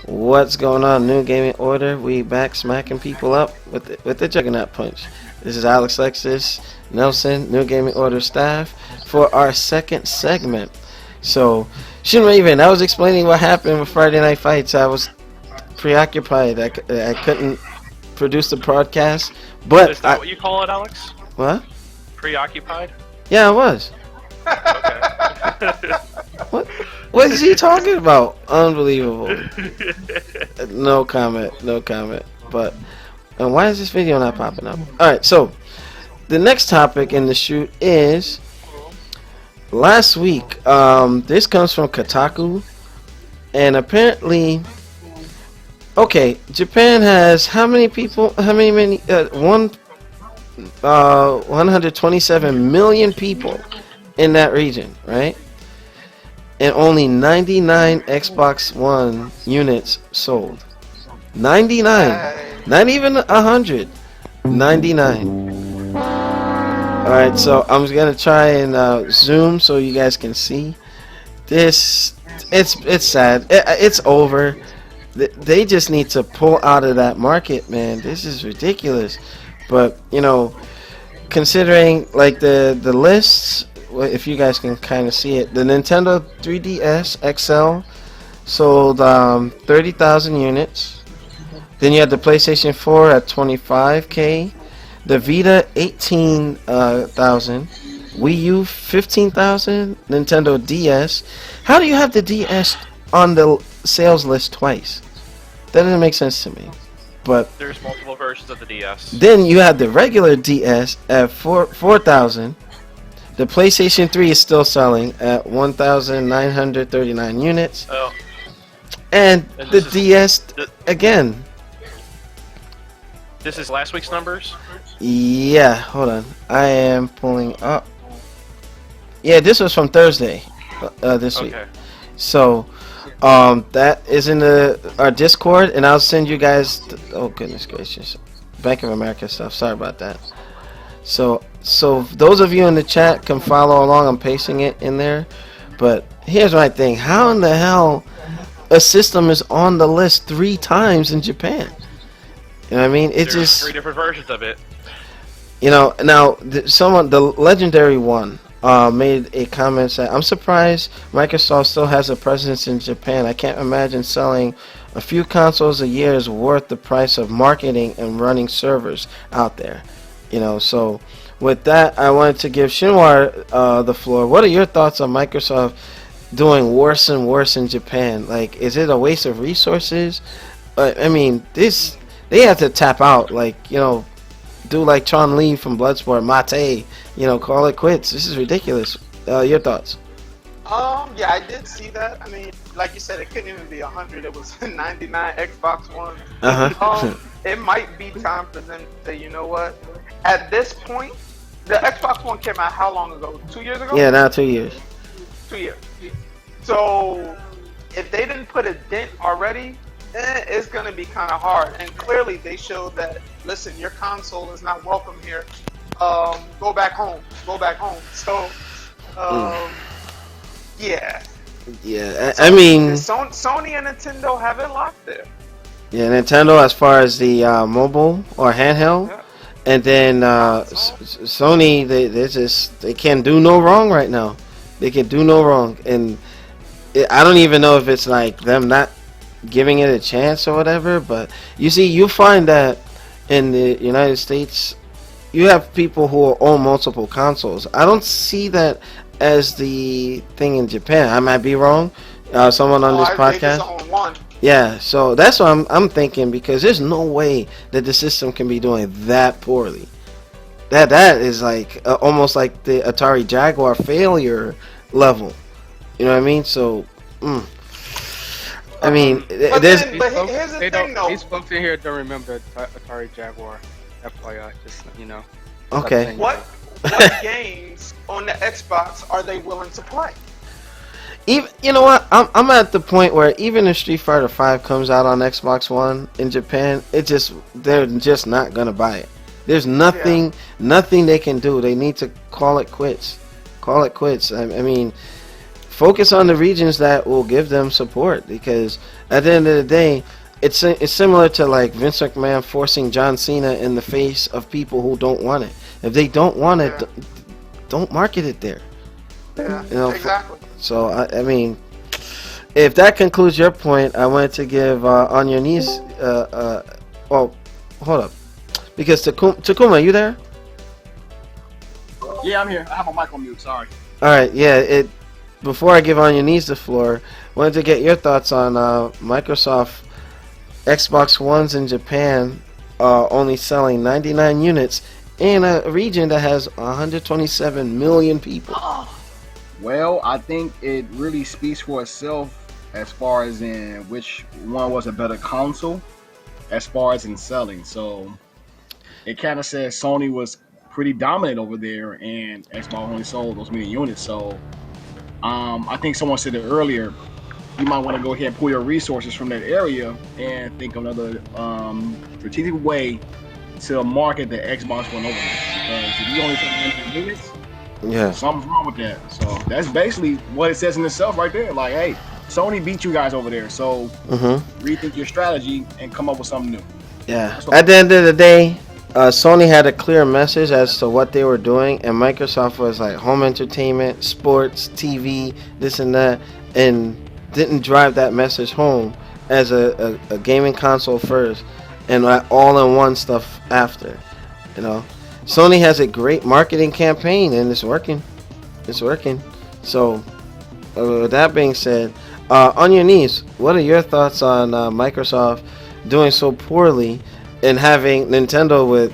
What's going on, New Gaming Order? We back smacking people up with the Juggernaut Punch. This is Alex Lexus Nelson, New Gaming Order staff, for our second segment. So, Shin Raven, I was explaining what happened with Friday Night Fights. I was preoccupied. I couldn't produce the broadcast, but is that what you call it, Alex? What? Preoccupied? Yeah, I was. Okay. What is he talking about? Unbelievable. No comment. But and why is this video not popping up? Alright, so the next topic in the shoot is last week. This comes from Kotaku, and apparently, okay, Japan has how many people? 127 million people in that region, right? And only 99 Xbox One units sold. 99. Not even 100. 99. Alright, so I'm going to try and zoom so you guys can see. This, it's sad. It's over. They just need to pull out of that market, man. This is ridiculous. But, you know, considering like the lists, if you guys can kind of see it, the Nintendo 3DS XL sold 30,000 units. Then you had the PlayStation 4 at 25k, the Vita 18,000, Wii U 15,000, Nintendo DS. How do you have the DS on the sales list twice? That doesn't make sense to me. But there's multiple versions of the DS. Then you had the regular DS at 4,000. The PlayStation 3 is still selling at 1,939 units. Oh. And the DS, again. This is last week's numbers? Yeah, hold on. I am pulling up. Yeah, this was from Thursday this week. So, that is in our Discord, and I'll send you guys. Oh, goodness gracious. Bank of America stuff. Sorry about that. So those of you in the chat can follow along. I'm pasting it in there. But here's my thing. How in the hell a system is on the list 3 times in Japan? You know what I mean? It's There's just 3 different versions of it. You know, now the legendary one made a comment saying, "I'm surprised Microsoft still has a presence in Japan. I can't imagine selling a few consoles a year is worth the price of marketing and running servers out there." You know, so with that, I wanted to give Shinwar the floor. What are your thoughts on Microsoft doing worse and worse in Japan? Like, is it a waste of resources? I mean, they have to tap out. Like, you know, do like Chun Li from Bloodsport, Mate. You know, call it quits. This is ridiculous. Your thoughts? Yeah, I did see that. I mean, like you said, it couldn't even be 100. It was 99 Xbox One. It might be time for them to say, you know what? At this point, the Xbox One came out how long ago? 2 years ago? Yeah, now 2 years. 2 years. So, if they didn't put a dent already, it's going to be kind of hard. And clearly, they showed that, listen, your console is not welcome here. Go back home. Go back home. So, yeah. Yeah, I mean, Sony and Nintendo have it locked there. Yeah, Nintendo as far as the mobile or handheld, and then Sony, they can't do no wrong right now. They can do no wrong, and I don't even know if it's like them not giving it a chance or whatever. But you see, you find that in the United States, you have people who own multiple consoles. I don't see that as the thing in Japan. I might be wrong. Someone on this podcast. Yeah, so that's what I'm thinking, because there's no way that the system can be doing that poorly. That is like almost like the Atari Jaguar failure level. You know what I mean? So, I mean, there's. But here's the thing, though. These folks in here don't remember Atari Jaguar. FYI, just you know. Okay. What games on the Xbox are they willing to play? Even, you know what? I'm at the point where even if Street Fighter 5 comes out on Xbox One in Japan, they're just not gonna buy it. There's nothing they can do. They need to call it quits. I mean, focus on the regions that will give them support, because at the end of the day, it's similar to like Vince McMahon forcing John Cena in the face of people who don't want it. If they don't want it, don't market it there. Yeah, You know, exactly. So I mean, if that concludes your point, I wanted to give on your knees. Well, hold up, because Takuma, you there? Yeah, I'm here. I have my mic on mute. Sorry. All right, yeah. Before I give on your knees the floor, wanted to get your thoughts on Microsoft Xbox Ones in Japan only selling 99 units in a region that has 127 million people. Well, I think it really speaks for itself as far as in which one was a better console as far as in selling. So it kind of says Sony was pretty dominant over there and Xbox only sold those many units. So I think someone said it earlier, you might want to go ahead and pull your resources from that area and think of another strategic way to market the Xbox One over there. Because if you only sell 100 units, Yeah. something's wrong with that. So that's basically what it says in itself right there. Like, hey, Sony beat you guys over there, so rethink your strategy and come up with something new. Yeah. At the end of the day, Sony had a clear message as to what they were doing, and Microsoft was like home entertainment, sports, TV, this and that, and didn't drive that message home as a gaming console first and all-in-one stuff after. You know, Sony has a great marketing campaign, and it's working. It's working. So, with that being said, on your knees, what are your thoughts on Microsoft doing so poorly and having Nintendo with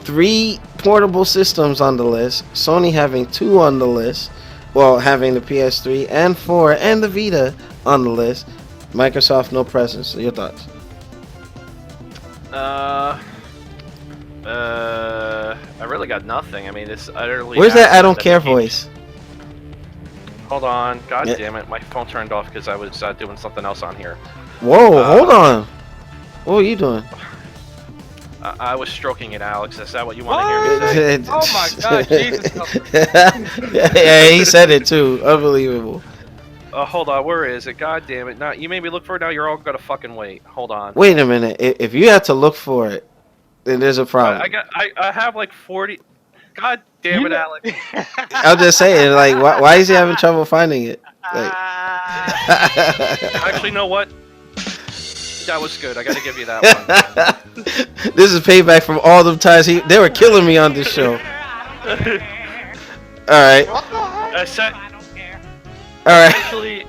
3 portable systems on the list, Sony having 2 on the list, well, having the PS3 and 4 and the Vita on the list, Microsoft no presence? Your thoughts? I really got nothing. I mean, it's utterly. Where's that I don't absent care of games. voice? Hold on. God Yeah. damn it. My phone turned off because I was doing something else on here. Whoa, hold on. What are you doing? I was stroking it, Alex. Is that what you want to hear me say? Oh my God, Jesus. Yeah, he said it too. Unbelievable. Hold on. Where is it? God damn it. Now, you made me look for it. Now you're all going to fucking wait. Hold on. Wait a minute. If you have to look for it, then there's a problem. I have like 40. God damn it, Alex. I'm just saying, like, why is he having trouble finding it? Like, Actually, you know what? That was good. I got to give you that one. this is payback from all the times they were killing me on this show. All right. What the heck? All right.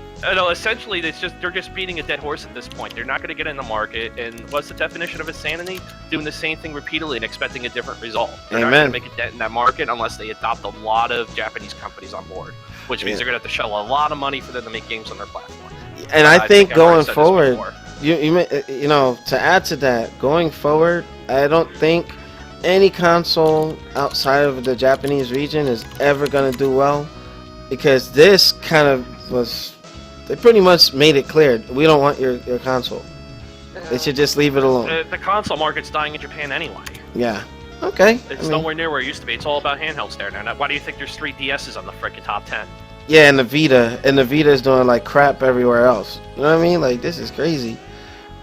Essentially, they're just beating a dead horse at this point. They're not going to get in the market. And what's the definition of insanity? Doing the same thing repeatedly and expecting a different result. They're not going to make a dent in that market unless they adopt a lot of Japanese companies on board, which means they're going to have to shell a lot of money for them to make games on their platform. And I think I've already going said this forward, before. you know, to add to that, going forward, I don't think any console outside of the Japanese region is ever going to do well, because this kind of was. They pretty much made it clear, we don't want your console. They should just leave it alone. The console market's dying in Japan anyway. Yeah. Okay. It's nowhere near where it used to be. It's all about handhelds there now. Why do you think there's 3 DSs on the frickin' top 10? Yeah, and the Vita is doing like crap everywhere else. You know what I mean? Like, this is crazy.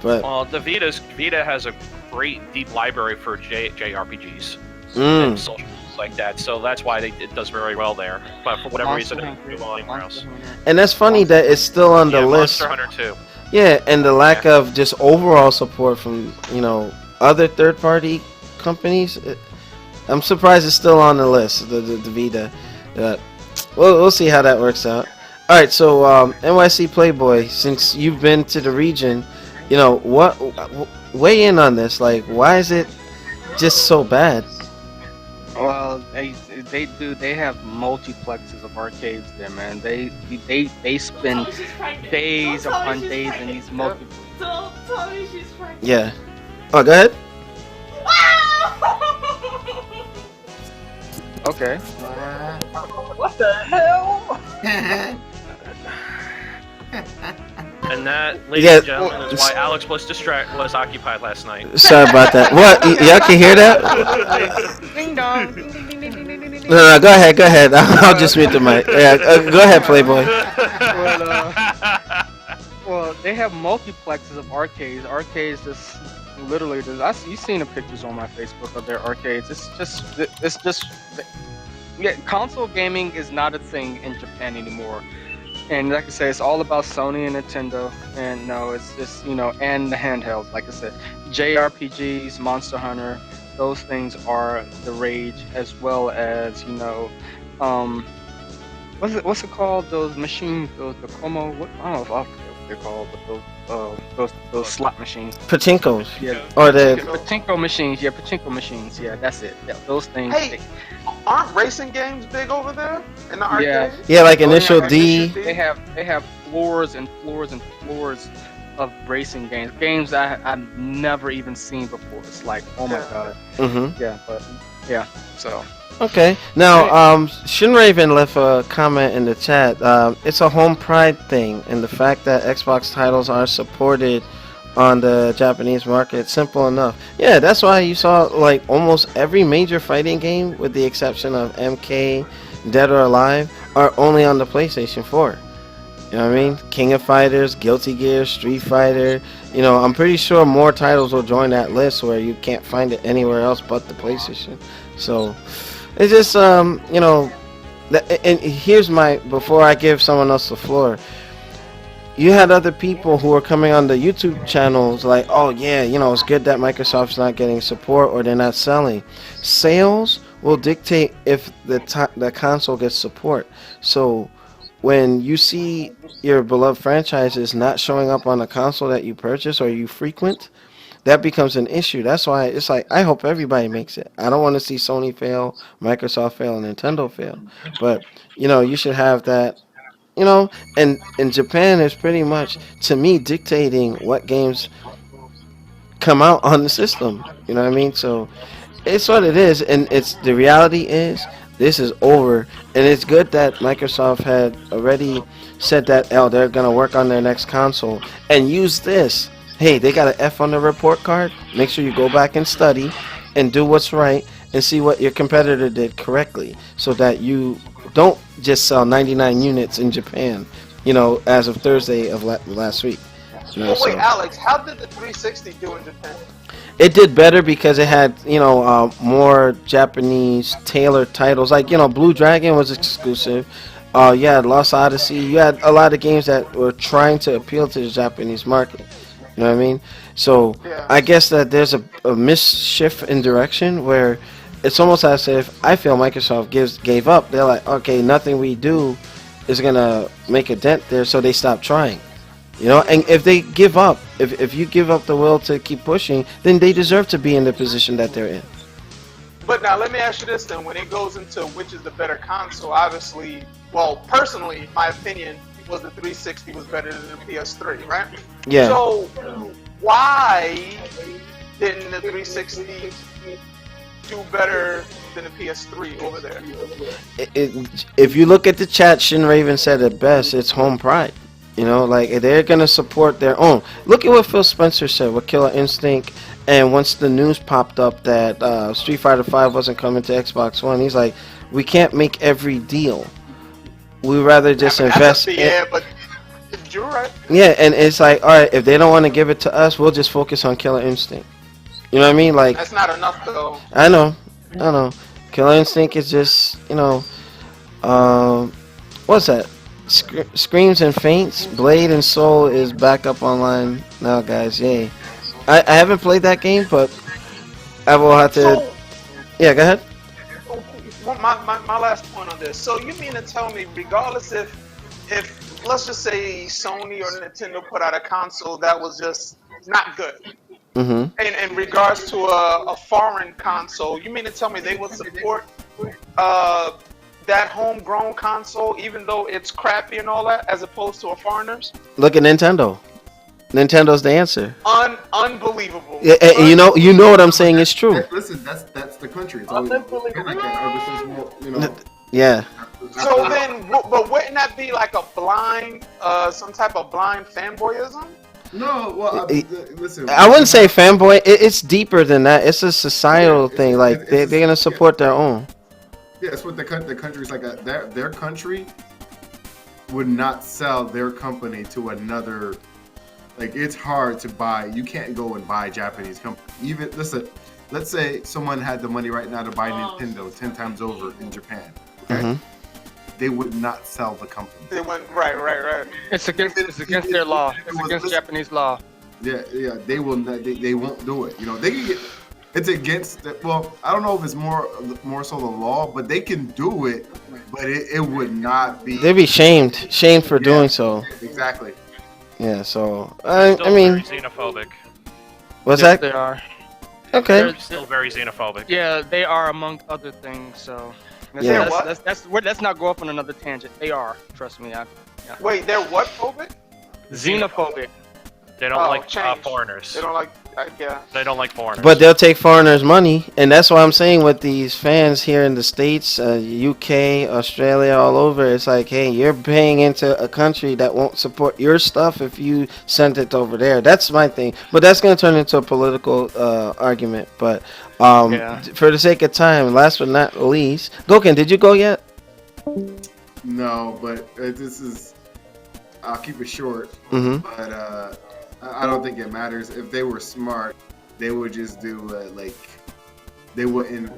But Well, the Vita has a great deep library for JRPGs Mm. and social like that, so that's why it does very well there. But for whatever reason, it doesn't do well anywhere else. and that's funny that it's still on the list. Monster Hunter 2. Yeah, and the lack of just overall support from, you know, other third-party companies. I'm surprised it's still on the list, the Vita. We'll see how that works out. All right, so NYC Playboy, since you've been to the region, you know, weigh in on this. Like, why is it just so bad? Well, they have multiplexes of arcades there, man. They spend days upon days in these multi. Don't tell me she's pregnant. Yeah. Oh, go ahead. Okay. What the hell? And that, ladies and gentlemen, is why Alex was occupied last night. Sorry about that. What? Y'all can hear that? Ding dong. Ding ding ding ding ding ding No, go ahead, go ahead. I'll just mute the mic. Yeah, go ahead, Playboy. Well, they have multiplexes of arcades. Arcades just literally. You've seen the pictures on my Facebook of their arcades. It's just. Yeah, console gaming is not a thing in Japan anymore. And like I say, it's all about Sony and Nintendo. And no, it's just, and the handhelds. Like I said, JRPGs, Monster Hunter, those things are the rage, as well as, what's it called? Those machines, the Como, I don't know what they're called, but those slot machines. Pachinkos. Yeah. Or the Pachinko machines. Yeah, Pachinko machines. Yeah, that's it. Yeah, those things. Hey, aren't racing games big over there in the arcade? Yeah, like Initial D. They have floors and floors and floors of racing games. Games I've never even seen before. It's like, oh my god. Mm-hmm. Yeah, but yeah. So. Okay. Now, Shinraven left a comment in the chat. It's a home pride thing, and the fact that Xbox titles are supported on the Japanese market. Simple enough. Yeah, that's why you saw like almost every major fighting game, with the exception of MK, Dead or Alive, are only on the PlayStation 4. You know what I mean? King of Fighters, Guilty Gear, Street Fighter. I'm pretty sure more titles will join that list where you can't find it anywhere else but the PlayStation. So it's just, and here's before I give someone else the floor, you had other people who were coming on the YouTube channels like, oh yeah, it's good that Microsoft's not getting support or they're not selling. Sales will dictate if the console gets support. So when you see your beloved franchises not showing up on the console that you purchase or you frequent, that becomes an issue. That's why it's like, I hope everybody makes it. I don't want to see Sony fail, Microsoft fail, and Nintendo fail. But, you should have that, and in Japan, it's pretty much, to me, dictating what games come out on the system. You know what I mean? So it's what it is. And the reality is, this is over. And it's good that Microsoft had already said that, they're going to work on their next console and use this. Hey, they got an F on the report card. Make sure you go back and study and do what's right and see what your competitor did correctly, so that you don't just sell 99 units in Japan, as of Thursday of last week. Wait, Alex, how did the 360 do in Japan? It did better because it had, more Japanese tailored titles. Like, Blue Dragon was exclusive. You had Lost Odyssey. You had a lot of games that were trying to appeal to the Japanese market. You know what I mean? So I guess that there's a misshift in direction where it's almost as if I feel Microsoft gave up. They're like, okay, nothing we do is gonna make a dent there, so they stop trying. And if they give up, if you give up the will to keep pushing, then they deserve to be in the position that they're in. But now let me ask you this then: when it goes into which is the better console, obviously, well, personally, my opinion was the 360 was better than the PS3, right? Yeah. So why didn't the 360 do better than the PS3 over there? If you look at the chat, Shinraven said it best. It's home pride. Like they're gonna support their own. Look at what Phil Spencer said with Killer Instinct, and once the news popped up that Street Fighter V wasn't coming to Xbox One, he's like, we can't make every deal. We rather just invest. Yeah, but you're right. Yeah, and it's like, all right, if they don't want to give it to us, we'll just focus on Killer Instinct. You know what I mean? Like, that's not enough though. I know. Killer Instinct is just, what's that? Screams and Faints. Blade and Soul is back up online now, guys. Yay! I haven't played that game, but I will have to. Yeah, go ahead. My last point on this. So you mean to tell me, regardless if let's just say Sony or Nintendo put out a console that was just not good, in regards to a foreign console, you mean to tell me they would support that homegrown console even though it's crappy and all that, as opposed to a foreigner's? Look at Nintendo. Nintendo's the answer. Unbelievable. Yeah, and you know what I'm saying is true. Listen, that's the country. It's always been like that ever since, Yeah. So then, but wouldn't that be like a blind, some type of blind fanboyism? No, well, listen. I wouldn't say fanboy. It's deeper than that. It's a societal thing. Like they're gonna support their own. Yeah, it's what the country's like. Their country would not sell their company to another. Like, it's hard to buy. You can't go and buy a Japanese company. Even listen, let's say someone had the money right now to buy Nintendo 10 times over in Japan. Okay, they would not sell the company. They went right. It's against their law. It's against Japanese law. Yeah. They will. They won't do it. You know, they can get. It's against. Well, I don't know if it's more so the law, but they can do it. But it would not be. They'd be shamed for doing so. Exactly. Yeah. So I Still mean, very xenophobic. what's Yes, that? they are. Okay. They're still very xenophobic. Yeah, they are among other things. So Yeah. let's not go off on another tangent. They are. Trust me. Wait, they're what phobic? Xenophobic. They don't like change. foreigners. They don't like. Yeah. They don't like foreigners. But they'll take foreigners' money, and that's what I'm saying with these fans here in the States, UK, Australia, all over. It's like, hey, you're paying into a country that won't support your stuff if you send it over there. That's my thing. But that's going to turn into a political argument. But for the sake of time, last but not least, Goken, did you go yet? No, but this is. I'll keep it short. Mm-hmm. But I don't think it matters. If they were smart, they would just do they wouldn't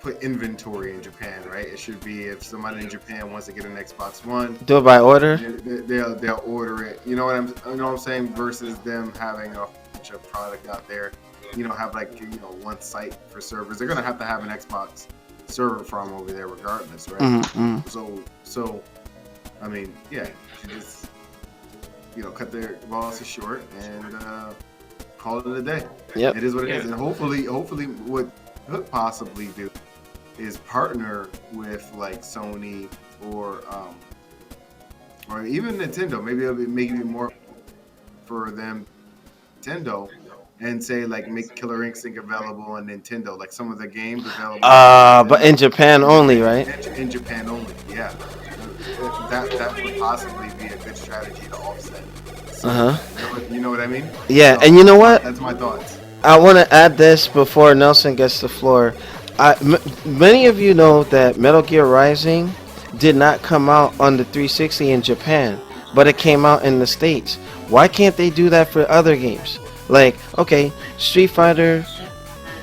put inventory in Japan, right? It should be if somebody in Japan wants to get an Xbox One, Do it by order. they'll order it. You know what I'm saying? Versus them having a bunch of product out there. You know, have one site for servers. They're gonna have to have an Xbox server farm over there regardless, right? Mm-hmm. So, I mean, yeah, you just cut their losses short and call it a day. Yep. It is what it is, and hopefully, what could possibly do is partner with like Sony or even Nintendo. Maybe it'll be making it more for them, Nintendo, and say like make Killer Instinct available on Nintendo, like some of the games available. But in Japan only, right? In Japan only, yeah. That would possibly be a good strategy to offset. You know what I mean? Yeah, So, and you know what? That's my thoughts. I want to add this before Nelson gets the floor. Many of you know that Metal Gear Rising did not come out on the 360 in Japan, but it came out in the States. Why can't they do that for other games? Like, okay, Street Fighter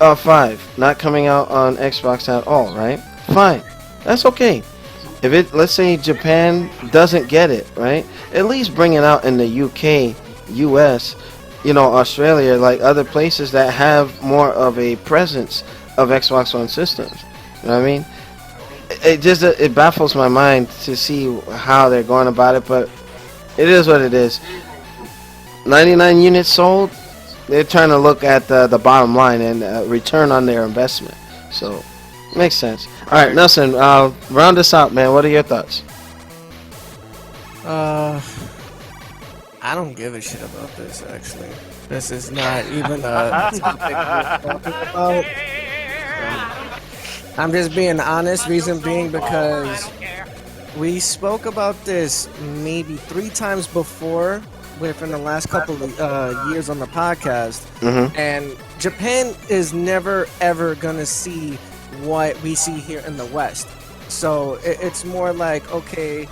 5 not coming out on Xbox at all, right? Fine, that's okay. If let's say Japan doesn't get it, right? At least bring it out in the UK, US, Australia, like other places that have more of a presence of Xbox One systems. You know what I mean? It baffles my mind to see how they're going about it, but it is what it is. 99 units sold. They're trying to look at the bottom line and return on their investment. So, makes sense. All right, Nelson, round us out, man. What are your thoughts? I don't give a shit about this, actually. This is not even a topic we're talking about. I'm just being honest, reason being because we spoke about this maybe 3 times before within the last couple of years on the podcast. Mm-hmm. And Japan is never, ever going to see what we see here in the West. So it's more like, okay,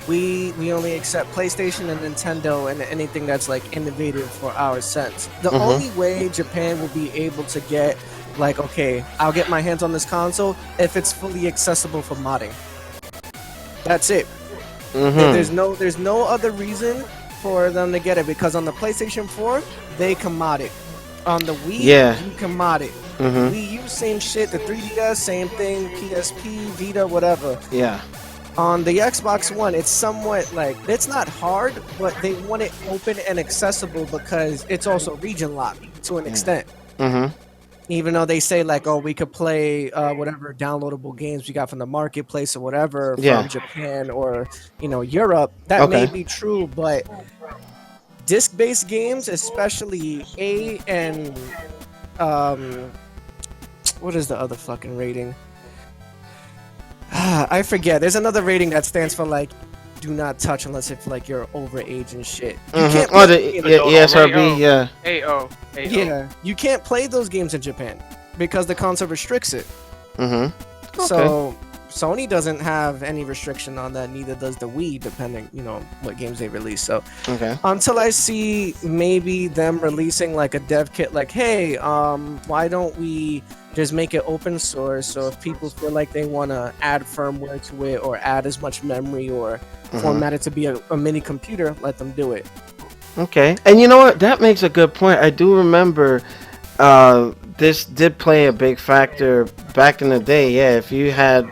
we only accept PlayStation and Nintendo and anything that's like innovative for our sense. The only way Japan will be able to get like, okay, I'll get my hands on this console if it's fully accessible for modding. That's it. There's no other reason for them to get it, because on the PlayStation 4 they can mod it. On the Wii, you can mod it. Wii U, same shit. The 3DS, same thing. PSP, Vita, whatever. Yeah. On the Xbox One, it's somewhat like, it's not hard, but they want it open and accessible because it's also region locked to an extent. Even though they say like, oh, we could play whatever downloadable games we got from the marketplace or whatever from Japan or Europe, that may be true, but disc-based games, especially A and what is the other fucking rating? I forget. There's another rating that stands for like, do not touch unless if like you're over age and shit. You can't play ESRB, yeah. AO. Yeah, you can't play those games in Japan because the console restricts it. Okay. So Sony doesn't have any restriction on that. Neither does the Wii, depending, what games they release. So Okay. until I see maybe them releasing like a dev kit, like, hey, why don't we just make it open source? So if people feel like they want to add firmware to it or add as much memory or format it to be a mini computer, let them do it. Okay. And you know what? That makes a good point. I do remember this did play a big factor back in the day. Yeah, if you had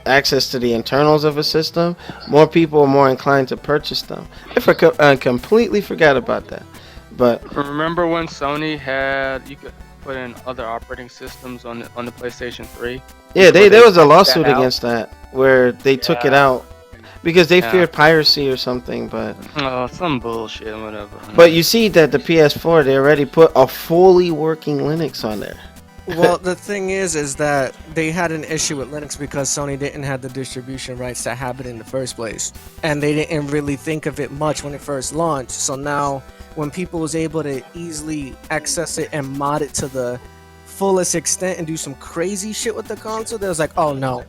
access to the internals of a system, more people are more inclined to purchase them. I completely forgot about that. But remember when Sony had you could put in other operating systems on the PlayStation 3? Yeah, there was a lawsuit against that where they took it out because they feared piracy or something. But some bullshit, whatever. But you see that the PS4, they already put a fully working Linux on there. Well, the thing is that they had an issue with Linux because Sony didn't have the distribution rights to have it in the first place, and they didn't really think of it much when it first launched. So now, when people was able to easily access it and mod it to the fullest extent and do some crazy shit with the console, they was like, "Oh no,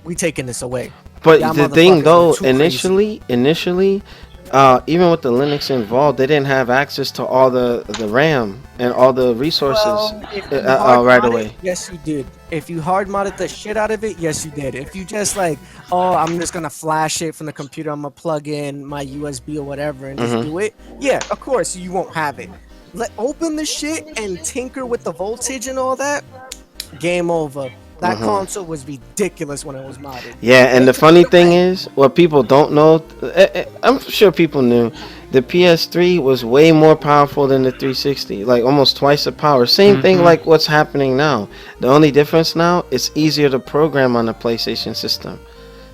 we taking this away." But the thing though, initially, even with the Linux involved, they didn't have access to all the RAM and all the resources right away. Yes, you did. If you hard modded the shit out of it, yes, you did. If you just like, I'm just gonna flash it from the computer, I'm gonna plug in my USB or whatever and just do it. Yeah, of course you won't have it. Open the shit and tinker with the voltage and all that. Game over. That console was ridiculous when it was modded. Yeah, and the funny thing is, what people don't know, I'm sure people knew, the PS3 was way more powerful than the 360, like almost twice the power. Same thing like what's happening now. The only difference now, it's easier to program on the PlayStation system.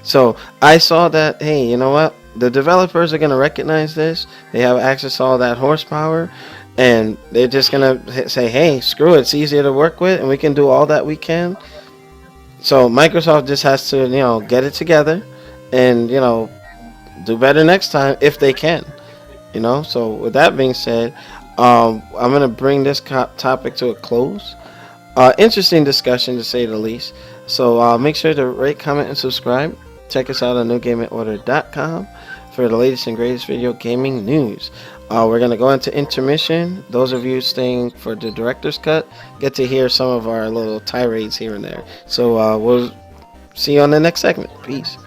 So I saw that, hey, you know what? The developers are going to recognize this. They have access to all that horsepower. And they're just going to say, hey, screw it. It's easier to work with, and we can do all that we can. So Microsoft just has to, get it together and, do better next time if they can, So with that being said, I'm going to bring this topic to a close. Interesting discussion to say the least. So make sure to rate, comment, and subscribe. Check us out on Newgamingorder.com for the latest and greatest video gaming news. We're going to go into intermission. Those of you staying for the director's cut get to hear some of our little tirades here and there. So we'll see you on the next segment. Peace.